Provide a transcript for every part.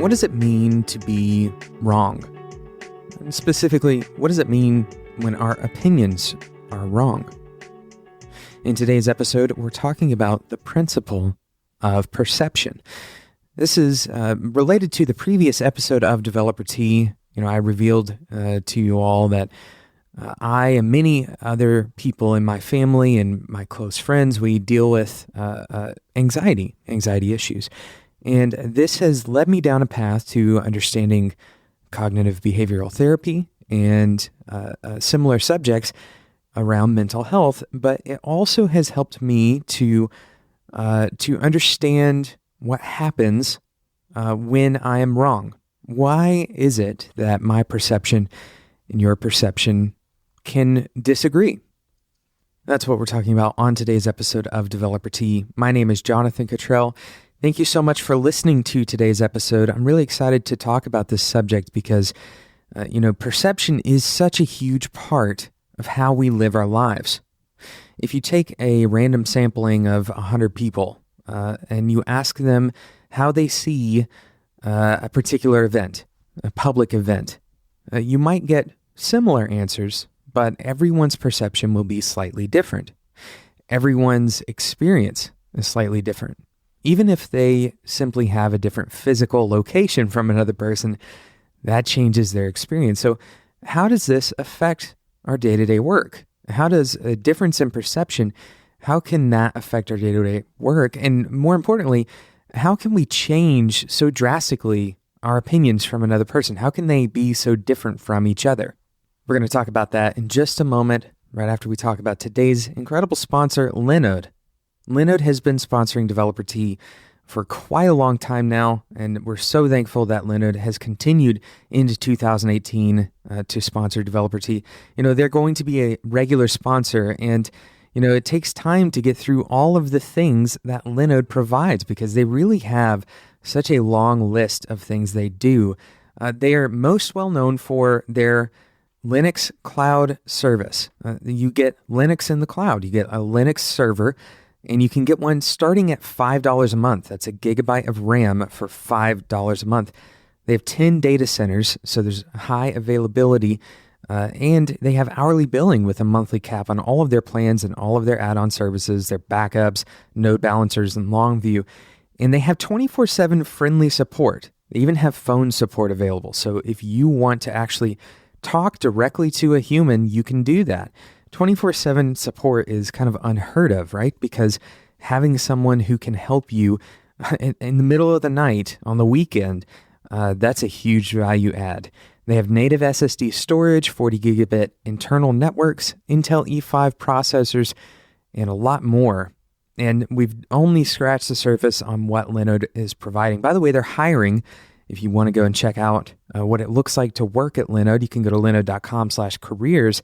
what does it mean to be wrong? And specifically, what does it mean when our opinions are wrong? In today's episode, we're talking about the principle of perception. This is related to the previous episode of Developer T. I revealed to you all that I and many other people in my family and my close friends, we deal with anxiety issues. And this has led me down a path to understanding cognitive behavioral therapy and similar subjects around mental health, but it also has helped me to understand what happens when I am wrong. Why is it that my perception and your perception can disagree? That's what we're talking about on today's episode of Developer T. My name is Jonathan Cottrell. Thank you so much for listening to today's episode. I'm really excited to talk about this subject because, perception is such a huge part of how we live our lives. If you take a random sampling of 100 people and you ask them how they see a particular event, a public event, you might get similar answers, but everyone's perception will be slightly different. Everyone's experience is slightly different. Even if they simply have a different physical location from another person, that changes their experience. So how does this affect our day-to-day work? How does a difference in perception, how can that affect our day-to-day work? And more importantly, how can we change so drastically our opinions from another person? How can they be so different from each other? We're going to talk about that in just a moment, right after we talk about today's incredible sponsor, Linode. Linode has been sponsoring Developer T for quite a long time now, and we're so thankful that Linode has continued into 2018 to sponsor Developer T. They're going to be a regular sponsor, and it takes time to get through all of the things that Linode provides because they really have such a long list of things they do. They are most well known for their Linux cloud service. You get Linux in the cloud. You get a Linux server, and you can get one starting at $5 a month. That's a gigabyte of RAM for $5 a month. They have 10 data centers, so there's high availability, and they have hourly billing with a monthly cap on all of their plans and all of their add-on services, their backups, node balancers, and Longview. And they have 24/7 friendly support. They even have phone support available. So if you want to actually talk directly to a human, you can do that. 24/7 support is kind of unheard of, right? Because having someone who can help you in the middle of the night on the weekend, that's a huge value add. They have native SSD storage, 40 gigabit internal networks, Intel E5 processors, and a lot more. And we've only scratched the surface on what Linode is providing. By the way, they're hiring. If you want to go and check out what it looks like to work at Linode, you can go to linode.com/careers.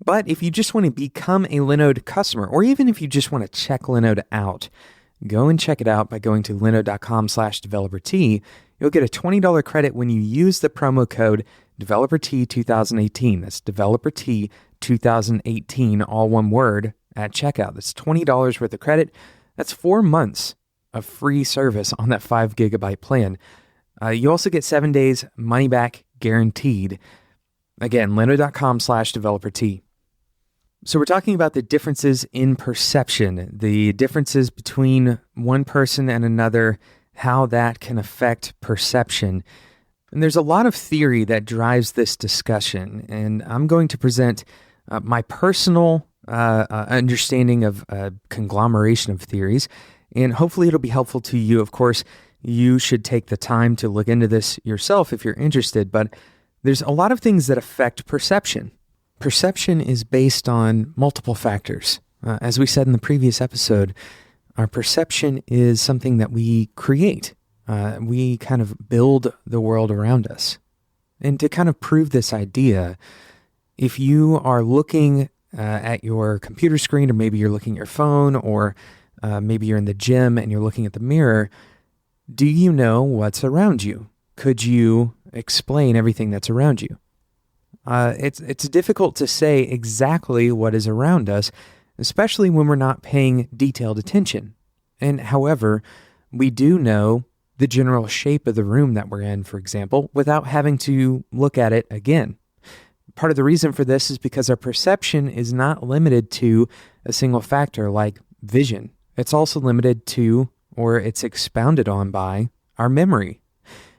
But if you just want to become a Linode customer, or even if you just want to check Linode out, go and check it out by going to linode.com/developer-t. You'll get a $20 credit when you use the promo code DeveloperT2018. That's DeveloperT2018, all one word, at checkout. That's $20 worth of credit. That's 4 months of free service on that 5 gigabyte plan. You also get 7 days money back guaranteed. Again, linode.com/developer-t. So we're talking about the differences in perception, the differences between one person and another, how that can affect perception. And there's a lot of theory that drives this discussion, and I'm going to present my personal understanding of a conglomeration of theories, and hopefully it'll be helpful to you. Of course, you should take the time to look into this yourself if you're interested, but there's a lot of things that affect perception. Perception is based on multiple factors. As we said in the previous episode, our perception is something that we create. We kind of build the world around us. And to kind of prove this idea, if you are looking at your computer screen, or maybe you're looking at your phone, or maybe you're in the gym and you're looking at the mirror, do you know what's around you? Could you explain everything that's around you? It's difficult to say exactly what is around us, especially when we're not paying detailed attention. And however, we do know the general shape of the room that we're in, for example, without having to look at it again. Part of the reason for this is because our perception is not limited to a single factor like vision. It's also limited to, or it's expounded on by, our memory.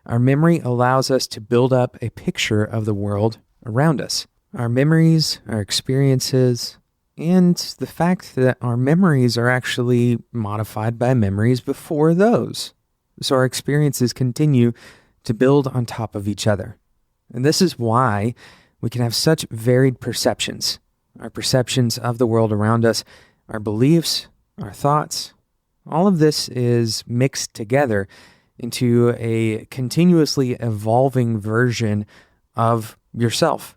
Our memory allows us to build up a picture of the world around us. Our memories, our experiences, and the fact that our memories are actually modified by memories before those. So our experiences continue to build on top of each other. And this is why we can have such varied perceptions. Our perceptions of the world around us, our beliefs, our thoughts, all of this is mixed together into a continuously evolving version of yourself.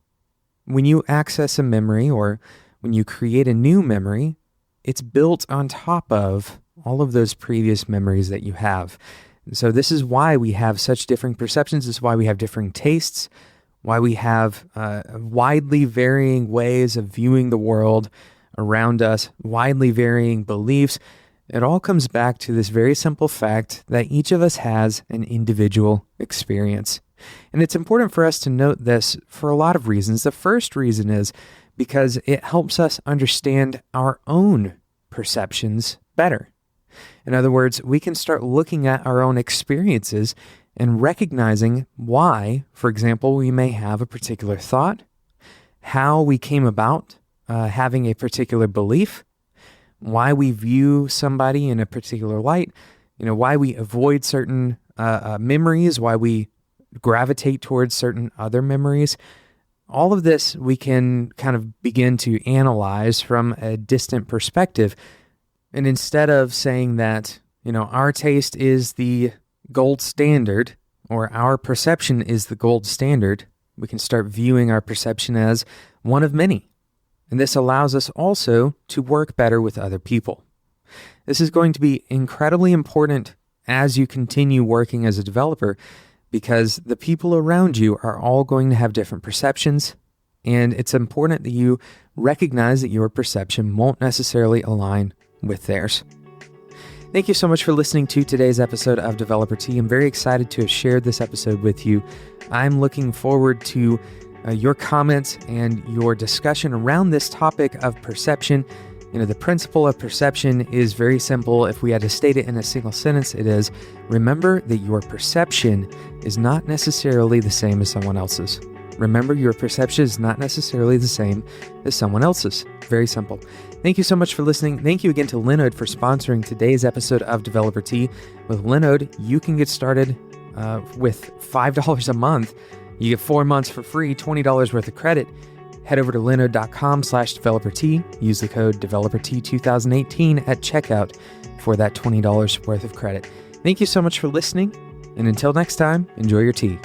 When you access a memory or when you create a new memory, it's built on top of all of those previous memories that you have. So this is why we have such different perceptions. This is why we have differing tastes, why we have widely varying ways of viewing the world around us, widely varying beliefs. It all comes back to this very simple fact that each of us has an individual experience. And it's important for us to note this for a lot of reasons. The first reason is because it helps us understand our own perceptions better. In other words, we can start looking at our own experiences and recognizing why, for example, we may have a particular thought, how we came about having a particular belief, why we view somebody in a particular light, why we avoid certain memories, why we gravitate towards certain other memories. All of this we can kind of begin to analyze from a distant perspective. And instead of saying that, our taste is the gold standard or our perception is the gold standard, we can start viewing our perception as one of many. And this allows us also to work better with other people. This is going to be incredibly important as you continue working as a developer because the people around you are all going to have different perceptions. And it's important that you recognize that your perception won't necessarily align with theirs. Thank you so much for listening to today's episode of Developer Tea. I'm very excited to have shared this episode with you. I'm looking forward to your comments and your discussion around this topic of perception. The principle of perception is very simple. If we had to state it in a single sentence, it is, remember that your perception is not necessarily the same as someone else's. Remember, your perception is not necessarily the same as someone else's. Very simple. Thank you so much for listening. Thank you again to Linode for sponsoring today's episode of Developer Tea. With Linode, you can get started with $5 a month. You get 4 months for free, $20 worth of credit. Head over to linode.com/developertea. Use the code DeveloperT2018 at checkout for that $20 worth of credit. Thank you so much for listening. And until next time, enjoy your tea.